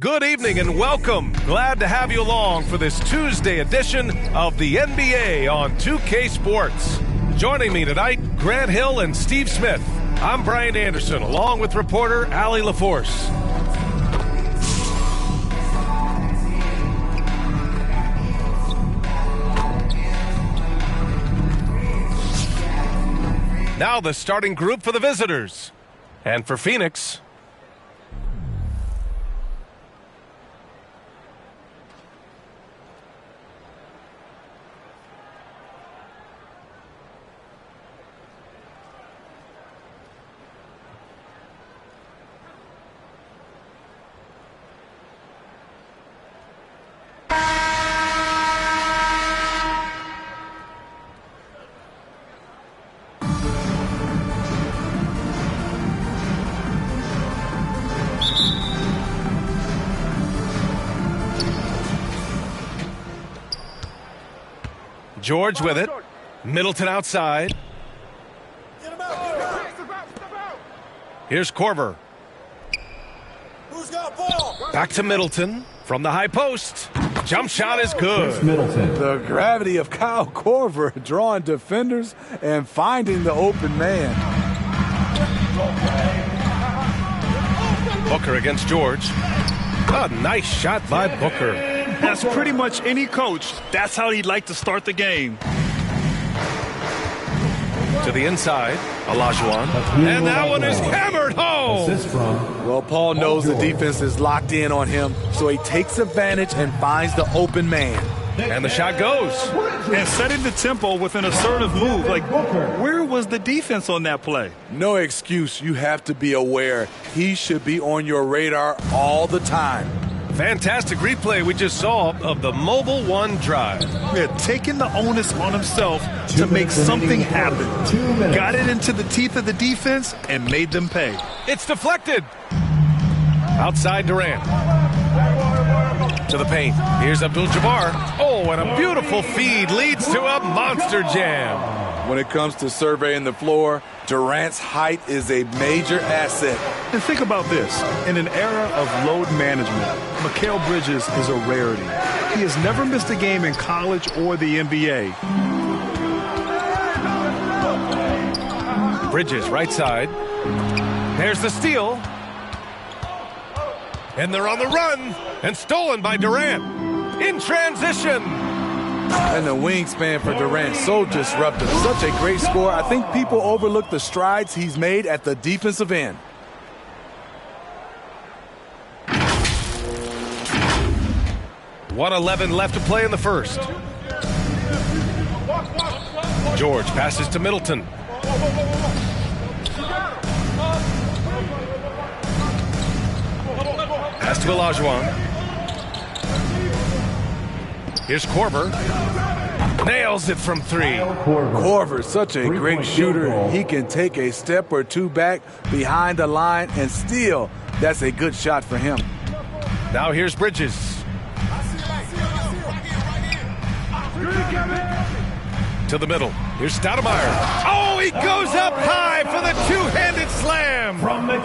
Good evening and welcome. Glad to have you along for this Tuesday edition of the NBA on 2K Sports. Joining me tonight, Grant Hill and Steve Smith. I'm Brian Anderson, along with reporter Allie LaForce. Now the starting group for the visitors. And for Phoenix, George with it. Middleton outside. Here's Korver. Back to Middleton from the high post. Jump shot is good. The gravity of Kyle Korver drawing defenders and finding the open man. Booker against George. A nice shot by Booker. That's pretty much any coach. That's how he'd like to start the game. To the inside, Olajuwon. And that one is hammered home. Well, Paul knows the defense is locked in on him, so he takes advantage and finds the open man. And the shot goes. And setting the tempo with an assertive move. Like, where was the defense on that play? No excuse. You have to be aware. He should be on your radar all the time. Fantastic replay we just saw of the Mobile One drive. Yeah, taking the onus on himself to make something happen. Got it into the teeth of the defense and made them pay. It's deflected. Outside Durant. To the paint. Here's Abdul-Jabbar. Oh, and a beautiful feed leads to a monster jam. When it comes to surveying the floor, Durant's height is a major asset. And think about this. In an era of load management, Mikal Bridges is a rarity. He has never missed a game in college or the NBA. Bridges, right side. There's the steal. And they're on the run. And stolen by Durant. In transition. And the wingspan for Durant, so disruptive. Such a great score. I think people overlook the strides he's made at the defensive end. .111 left to play in the first. George passes to Middleton. Pass to Olajuwon. Here's Korver. Nails it from three. Korver, such a great shooter. He can take a step or two back behind the line and steal. That's a good shot for him. Now here's Bridges. To the middle. Here's Stoudemire. Oh, he goes up high for the two-handed slam.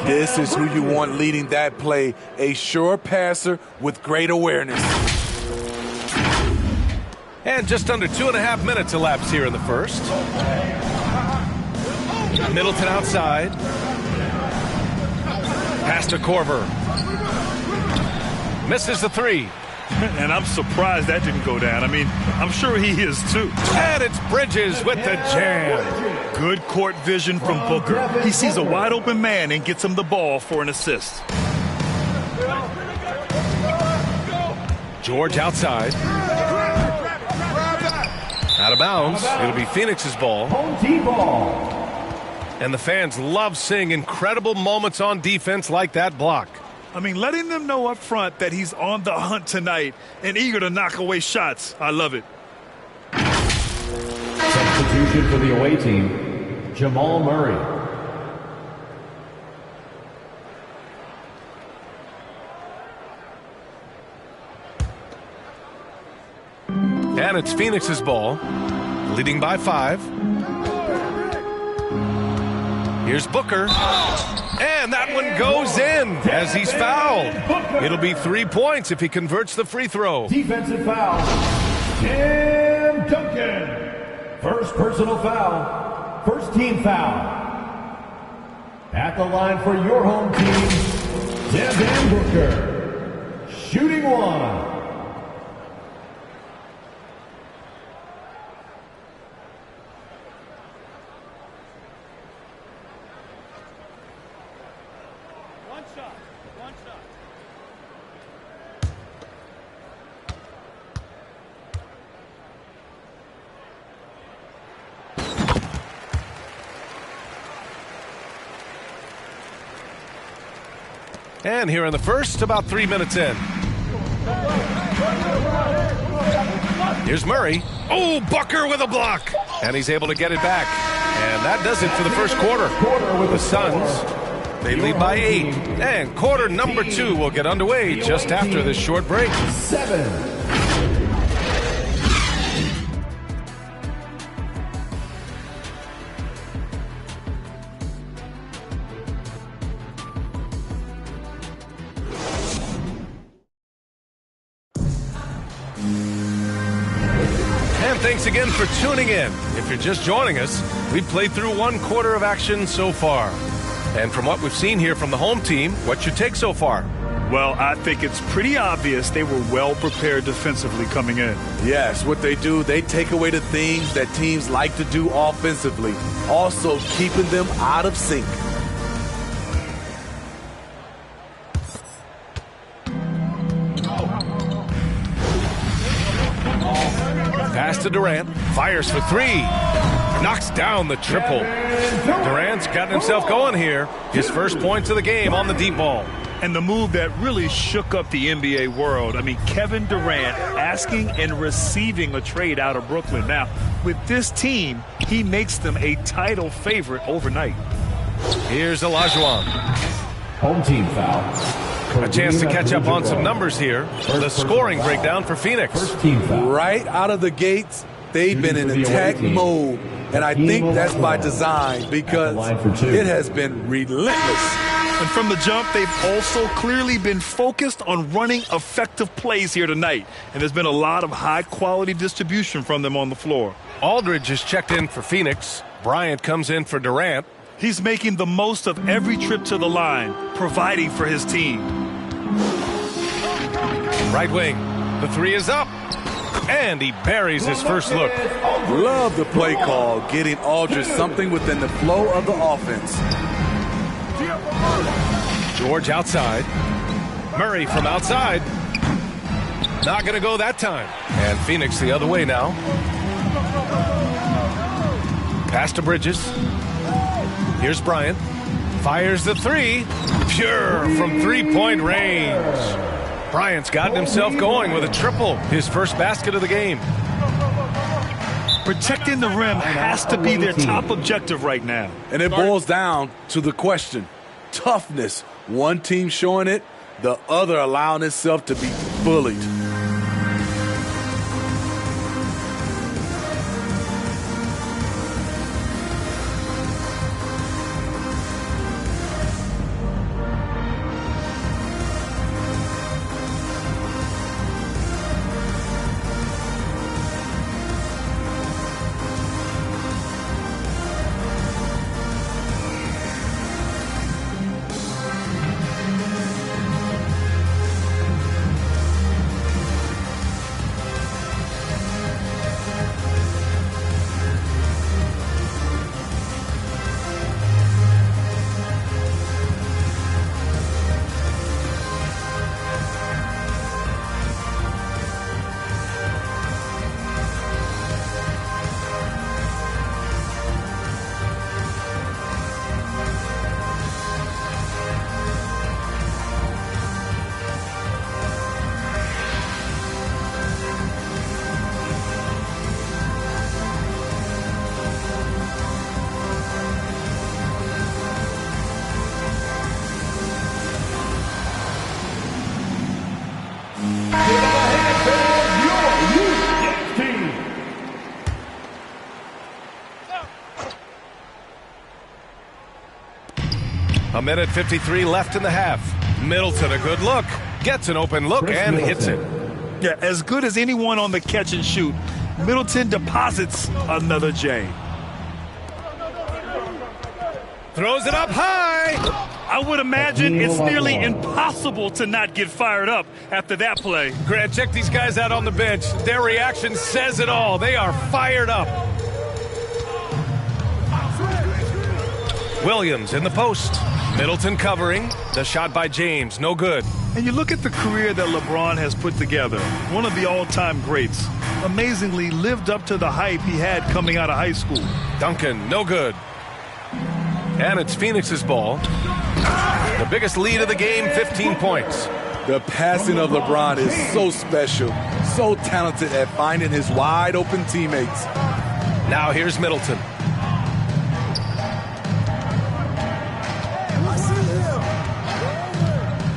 This is who you want leading that play. A sure passer with great awareness. And just under 2.5 minutes elapsed here in the first. Middleton outside. Pass to Korver. Misses the three. And I'm surprised that didn't go down. I mean, I'm sure he is too. And it's Bridges with the jam. Good court vision from Booker. He sees a wide open man and gets him the ball for an assist. George outside. Out of bounds. It'll be Phoenix's ball. And the fans love seeing incredible moments on defense like that block. I mean, letting them know up front that he's on the hunt tonight and eager to knock away shots. I love it. Substitution for the away team, Jamal Murray. And it's Phoenix's ball, leading by 5. Here's Booker. And that one goes in as he's fouled. It'll be 3 points if he converts the free throw. Defensive foul. Tim Duncan. First personal foul. First team foul. At the line for your home team, Devin Booker. Shooting one. And here in the first, about 3 minutes in. Here's Murray. Oh, Booker with a block. And he's able to get it back. And that does it for the first quarter. The Suns, they lead by 8. And quarter number 2 will get underway just after this short break. 7. Thanks again for tuning in. If you're just joining us, we've played through 1 quarter of action so far. And from what we've seen here from the home team, what's your take so far? Well, I think it's pretty obvious they were well prepared defensively coming in. Yes, what they do, they take away the things that teams like to do offensively, also keeping them out of sync. Pass to Durant, fires for 3, knocks down the triple. Durant's got himself going here. His first points of the game on the deep ball. And the move that really shook up the NBA world. I mean, Kevin Durant asking and receiving a trade out of Brooklyn. Now, with this team, he makes them a title favorite overnight. Here's Olajuwon. Home team foul. A chance to catch up on some numbers here. The scoring breakdown for Phoenix. First team foul. Right out of the gates, they've been in attack mode. And I think that's by design because it has been relentless. And from the jump, they've also clearly been focused on running effective plays here tonight. And there's been a lot of high-quality distribution from them on the floor. Aldridge is checked in for Phoenix. Bryant comes in for Durant. He's making the most of every trip to the line, providing for his team. Right wing. The 3 is up. And he buries his first look. Love the play call, getting Aldridge something within the flow of the offense. George outside. Murray from outside. Not going to go that time. And Phoenix the other way now. Pass to Bridges. Here's Bryant. Fires the 3. Pure from 3-point range. Bryant's gotten himself going with a triple. His first basket of the game. Protecting the rim has to be their top objective right now. And it boils down to the question. Toughness. One team showing it, the other allowing itself to be bullied. minute 53 left in the half. Middleton, a good look. Gets an open look and hits it. Yeah, as good as anyone on the catch and shoot, Middleton deposits another J. Throws it up high. I would imagine it's nearly impossible to not get fired up after that play. Grant, check these guys out on the bench. Their reaction says it all. They are fired up. Williams in the post. Middleton covering. The shot by James, no good. And you look at the career that LeBron has put together. One of the all-time greats. Amazingly lived up to the hype he had coming out of high school. Duncan, no good. And it's Phoenix's ball. The biggest lead of the game, 15 points. The passing of LeBron is so special, so talented at finding his wide-open teammates. Now here's Middleton.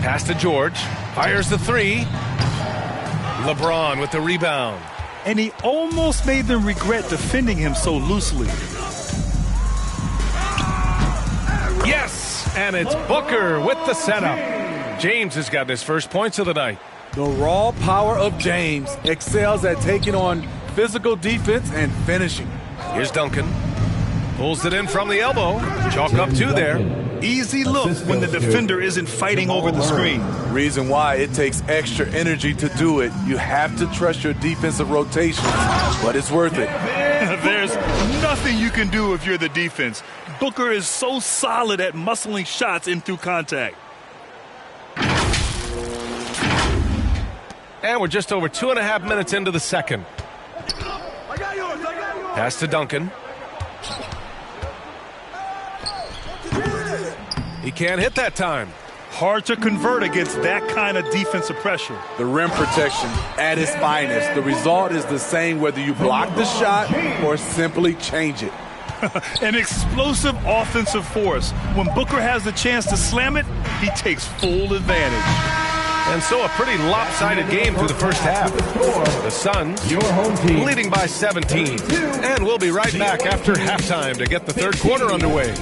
Pass to George. Fires the three. LeBron with the rebound. And he almost made them regret defending him so loosely. Yes, and it's Booker with the setup. James has gotten his first points of the night. The raw power of James excels at taking on physical defense and finishing. Here's Duncan. Pulls it in from the elbow. Chalk up two there. Easy look when the defender isn't fighting over the screen. Reason why it takes extra energy to do it. You have to trust your defensive rotations, but it's worth it. There's nothing you can do if you're the defense. Booker is so solid at muscling shots in through contact. And we're just over 2.5 minutes into the second. Pass to Duncan. He can't hit that time. Hard to convert against that kind of defensive pressure. The rim protection at its finest. The result is the same whether you block the shot or simply change it. An explosive offensive force. When Booker has the chance to slam it, he takes full advantage. And so a pretty lopsided game through the first half. The Suns leading by 17. And we'll be right back after halftime to get the third quarter underway.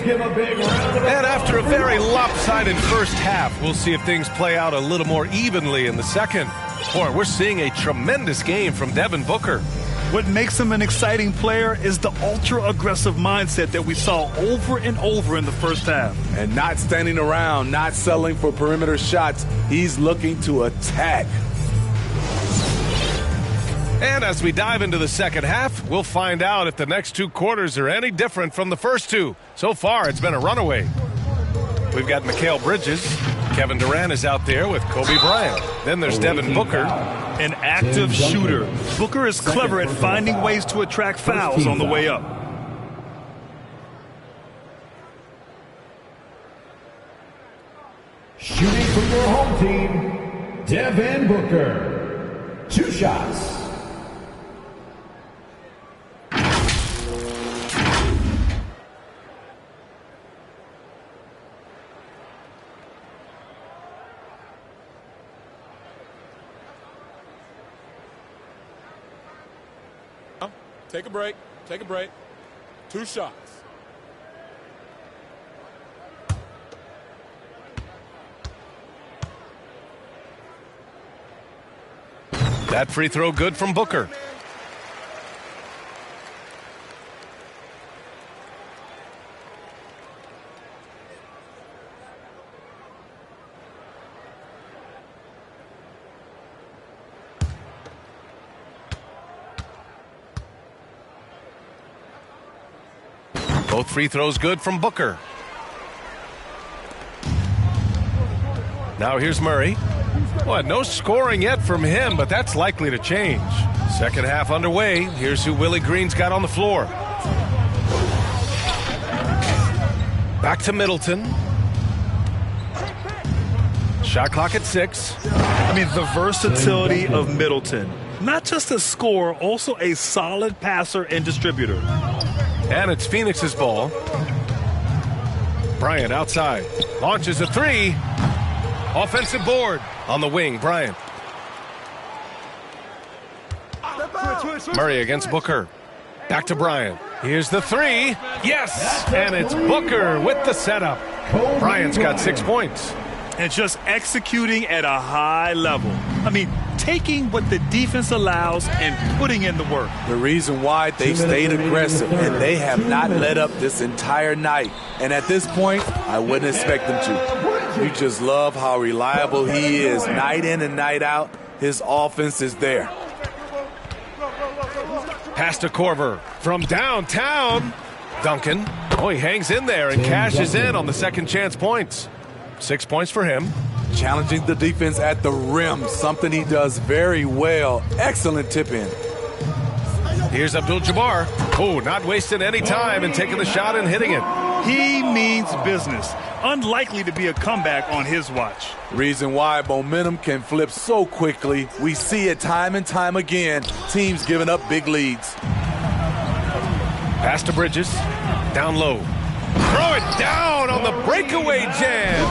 And after a very lopsided first half, we'll see if things play out a little more evenly in the second. Boy, we're seeing a tremendous game from Devin Booker. What makes him an exciting player is the ultra-aggressive mindset that we saw over and over in the first half. And not standing around, not settling for perimeter shots. He's looking to attack. And as we dive into the second half, we'll find out if the next two quarters are any different from the first two. So far, it's been a runaway. We've got Mikal Bridges. Kevin Durant is out there with Kobe Bryant. Then there's Devin Booker. An active shooter. Booker is clever at finding ways to attract fouls on the way up. Shooting from your home team, Devin Booker. 2 shots. Take a break. Take a break. 2 shots. That free throw good from Booker. Both free throws good from Booker. Now here's Murray. Well, no scoring yet from him, but that's likely to change. Second half underway. Here's who Willie Green's got on the floor. Back to Middleton. Shot clock at 6. I mean, the versatility of Middleton. Not just a scorer, also a solid passer and distributor. And it's Phoenix's ball. Bryant outside. Launches a 3. Offensive board on the wing. Bryant. Murray against Booker. Back to Bryant. Here's the 3. Yes! And it's Booker with the setup. Bryant's got 6 points. And just executing at a high level. I mean, taking what the defense allows and putting in the work. The reason why they've stayed aggressive and they have not let up this entire night. And at this point, I wouldn't expect them to. You just love how reliable he is night in and night out. His offense is there. Pass to Korver from downtown. Duncan. Oh, he hangs in there and cashes in on the second chance points. 6 points for him. Challenging the defense at the rim, something he does very well. Excellent tip in. Here's Abdul-Jabbar. Oh, not wasting any time and taking the shot and hitting it. He means business. Unlikely to be a comeback on his watch. Reason why momentum can flip so quickly. We see it time and time again. Teams giving up big leads. Pass to Bridges. Down low. Throw it down on the breakaway jam.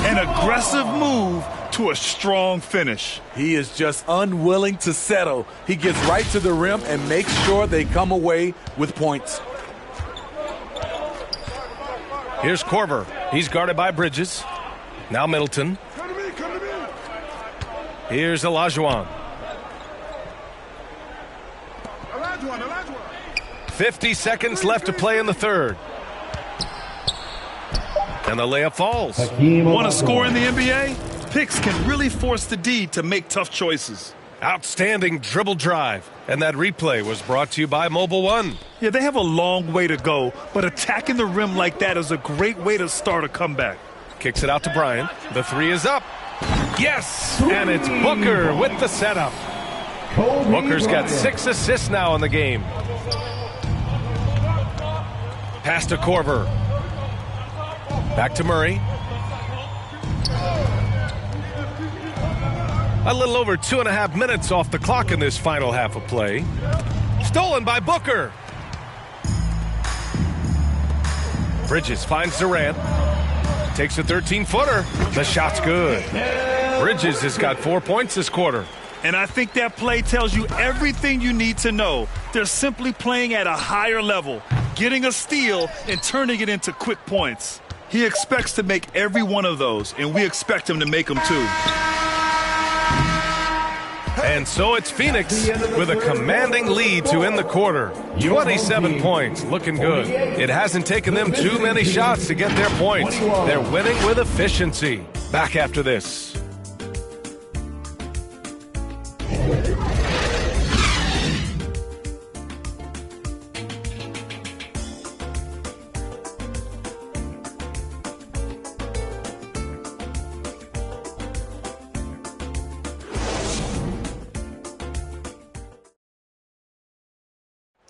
An aggressive move to a strong finish. He is just unwilling to settle. He gets right to the rim and makes sure they come away with points. Here's Korver. He's guarded by Bridges. Now Middleton. Here's Olajuwon. 50 seconds left to play in the third. And the layup falls. Want to score in the NBA? Picks can really force the D to make tough choices. Outstanding dribble drive. And that replay was brought to you by Mobile One. Yeah, they have a long way to go, but attacking the rim like that is a great way to start a comeback. Kicks it out to Bryant. The 3 is up. Yes! And it's Booker with the setup. Booker's got 6 assists now in the game. Pass to Korver. Back to Murray. A little over 2.5 minutes off the clock in this final half of play. Stolen by Booker. Bridges finds Durant. Takes a 13-footer. The shot's good. Bridges has got 4 points this quarter. And I think that play tells you everything you need to know. They're simply playing at a higher level, getting a steal and turning it into quick points. He expects to make every one of those, and we expect him to make them too. And so it's Phoenix with a commanding lead to end the quarter. 27 points, looking good. It hasn't taken them too many shots to get their points. They're winning with efficiency. Back after this.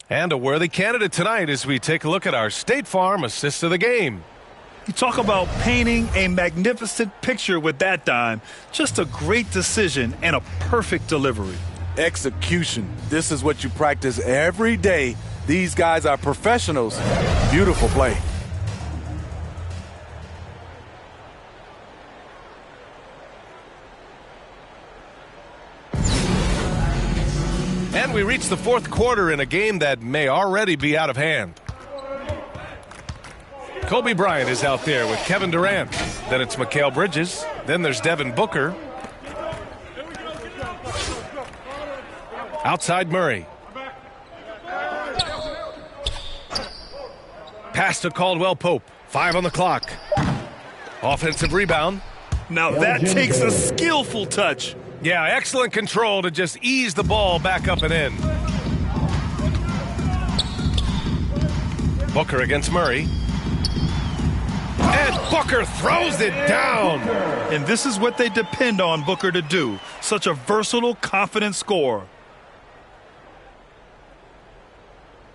And a worthy candidate tonight as we take a look at our State Farm assist of the game. You talk about painting a magnificent picture with that dime. Just a great decision and a perfect delivery. Execution. This is what you practice every day. These guys are professionals. Beautiful play. And we reach the fourth quarter in a game that may already be out of hand. Kobe Bryant is out there with Kevin Durant. Then it's Mikal Bridges. Then there's Devin Booker. Outside Murray. Pass to Caldwell Pope. 5 on the clock. Offensive rebound. Now that takes a skillful touch. Yeah, excellent control to just ease the ball back up and in. Booker against Murray. And Booker throws it down. And this is what they depend on Booker to do. Such a versatile, confident scorer.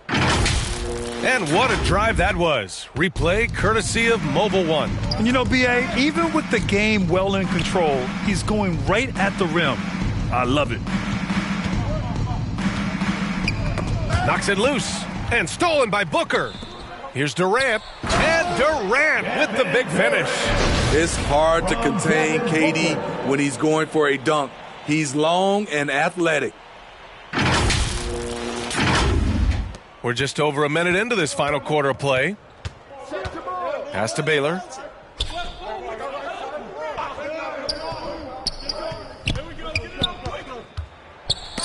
And what a drive that was. Replay courtesy of Mobile One. And you know, B.A., even with the game well in control, he's going right at the rim. I love it. Knocks it loose and stolen by Booker. Here's Durant, and Durant with the big finish. It's hard to contain KD when he's going for a dunk. He's long and athletic. We're just over a minute into this final quarter of play. Pass to Baylor.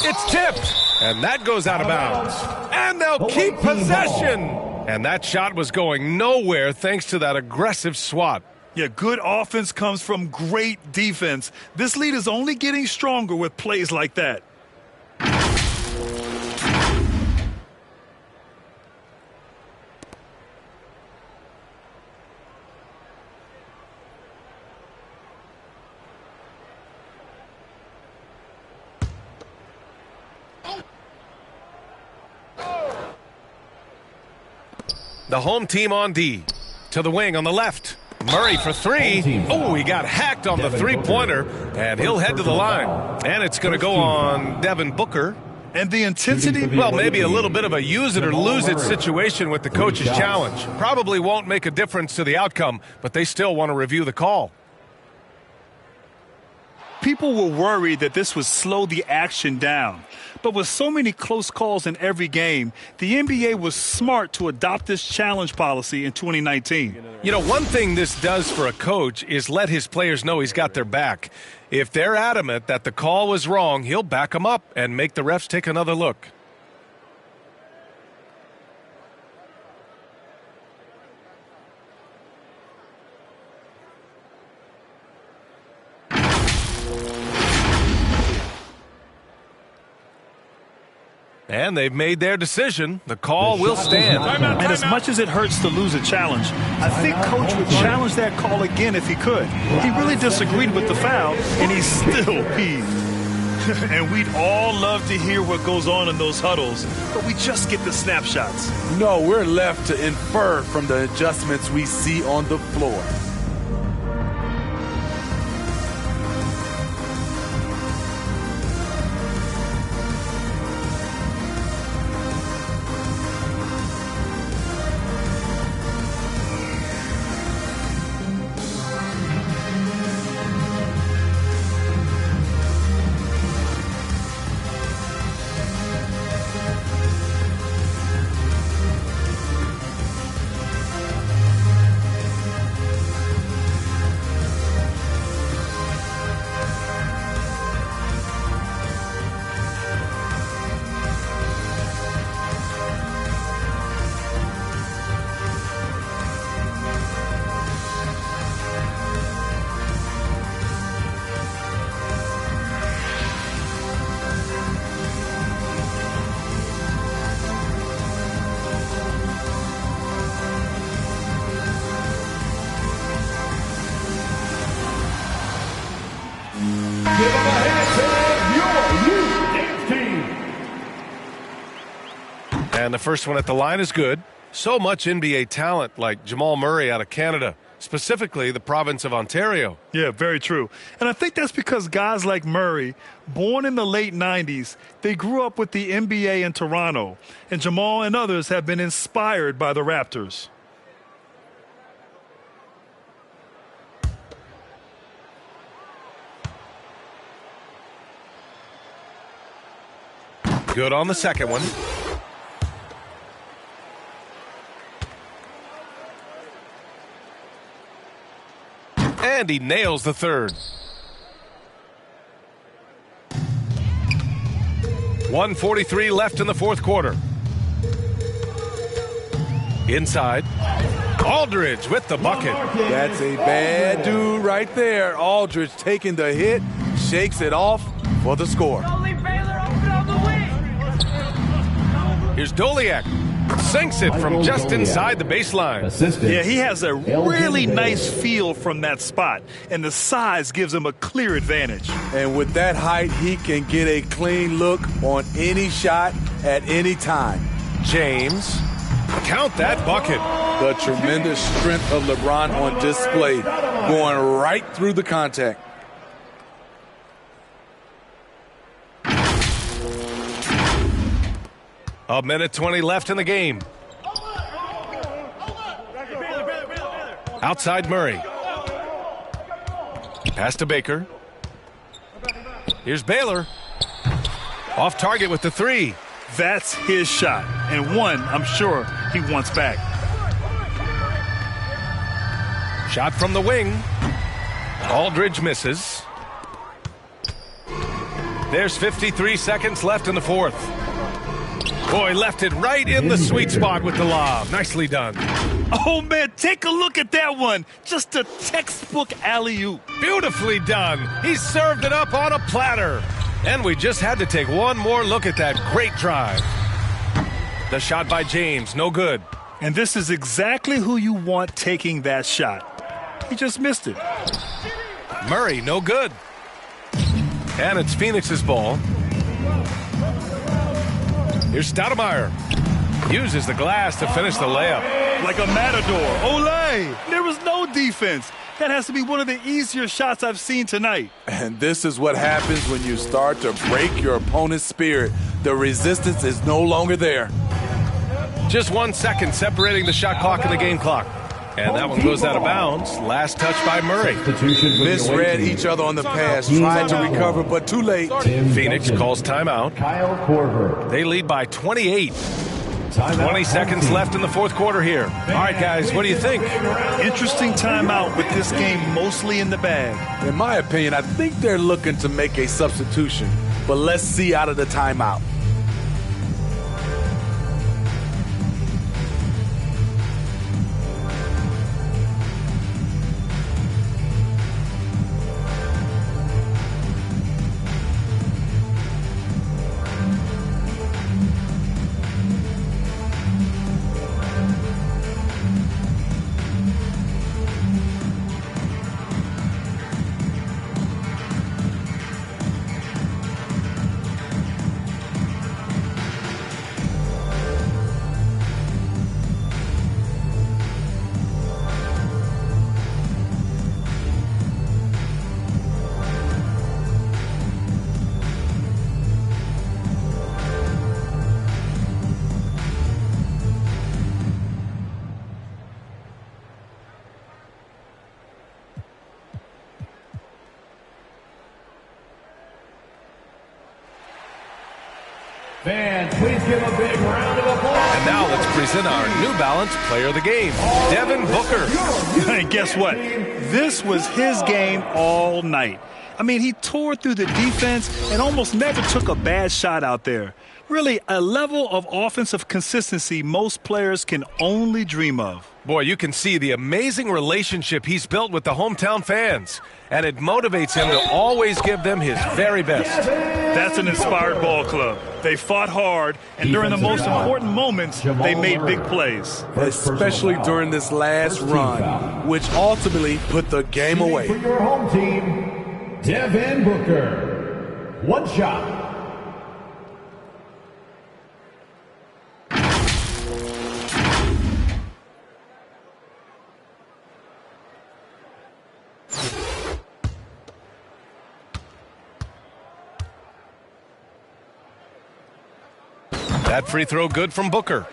It's tipped, and that goes out of bounds. And they'll keep possession. And that shot was going nowhere thanks to that aggressive swat. Yeah, good offense comes from great defense. This lead is only getting stronger with plays like that. The home team on D. To the wing on the left. Murray for three. Oh, he got hacked on the three-pointer, and he'll head to the line. And it's going to go on Devin Booker. And the intensity? Well, maybe a little bit of a use-it-or-lose-it situation with the coach's challenge. Probably won't make a difference to the outcome, but they still want to review the call. People were worried that this would slow the action down. But with so many close calls in every game, the NBA was smart to adopt this challenge policy in 2019. You know, one thing this does for a coach is let his players know he's got their back. If they're adamant that the call was wrong, he'll back them up and make the refs take another look. And they've made their decision. The call will stand. And as much as it hurts to lose a challenge, I think Coach would challenge that call again if he could. He really disagreed with the foul, and he's still peeved. And we'd all love to hear what goes on in those huddles, but we just get the snapshots. No, we're left to infer from the adjustments we see on the floor. And the first one at the line is good. So much NBA talent like Jamal Murray out of Canada, specifically the province of Ontario. Yeah, very true. And I think that's because guys like Murray, born in the late 90s, they grew up with the NBA in Toronto. And Jamal and others have been inspired by the Raptors. Good on the second one. And he nails the third. 1:43 left in the fourth quarter. Inside. Aldridge with the bucket. That's a bad dude right there. Aldridge taking the hit, shakes it off for the score. Here's Doliak. Sinks it from just inside the baseline. Yeah, he has a really nice feel from that spot, and the size gives him a clear advantage. And with that height, he can get a clean look on any shot at any time. James, count that bucket. The tremendous strength of LeBron on display, going right through the contact. A minute 20 left in the game. Outside Murray. Pass to Baker. Here's Baylor. Off target with the three. That's his shot, and one I'm sure he wants back. Shot from the wing. Aldridge misses. There's 53 seconds left in the fourth. Boy, left it right in the sweet spot with the lob. Nicely done. Oh, man, take a look at that one. Just a textbook alley-oop. Beautifully done. He served it up on a platter. And we just had to take one more look at that great drive. The shot by James, no good. And this is exactly who you want taking that shot. He just missed it. Murray, no good. And it's Phoenix's ball. Here's Stoudemire. Uses the glass to finish the layup. Like a matador. Olay! There was no defense. That has to be one of the easier shots I've seen tonight. And this is what happens when you start to break your opponent's spirit. The resistance is no longer there. Just 1 second separating the shot clock and the game clock. And that one goes out of bounds. Last touch by Murray. Misread each other on the pass, tried to recover, but too late. Phoenix calls timeout. Kyle Korver. They lead by 28. 20 seconds left in the fourth quarter here. All right, guys, what do you think? Interesting timeout with this game mostly in the bag. In my opinion, I think they're looking to make a substitution. But let's see out of the timeout. Fans, please give a big round of applause. And now let's present our New Balance Player of the Game, Devin Booker. And guess what? This was his game all night. I mean, he tore through the defense and almost never took a bad shot out there. Really, a level of offensive consistency most players can only dream of. Boy, you can see the amazing relationship he's built with the hometown fans, and it motivates him to always give them his very best. That's an inspired ball club. They fought hard, and during the most important moments, they made big plays. Especially during this last run, which ultimately put the game away. For your home team, Devin Booker. One shot. That free throw good from Booker.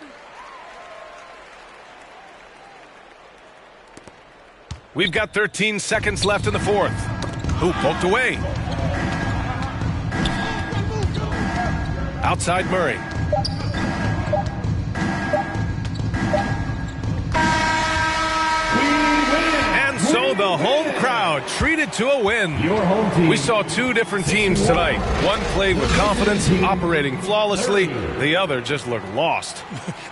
We've got 13 seconds left in the fourth. Who poked away? Outside Murray. And so the home crowd treated to a win. Your home team. We saw two different teams tonight. One played with confidence, operating flawlessly. The other just looked lost.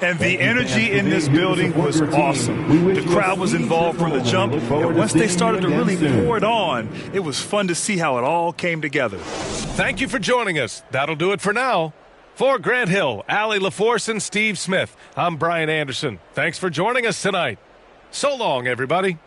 And the energy in this building was awesome. The crowd was involved from the jump, and once they started to really pour it on, it was fun to see how it all came together. Thank you for joining us. That'll do it for now. For Grant Hill, Allie LaForce, and Steve Smith, I'm Brian Anderson. Thanks for joining us tonight. So long, everybody.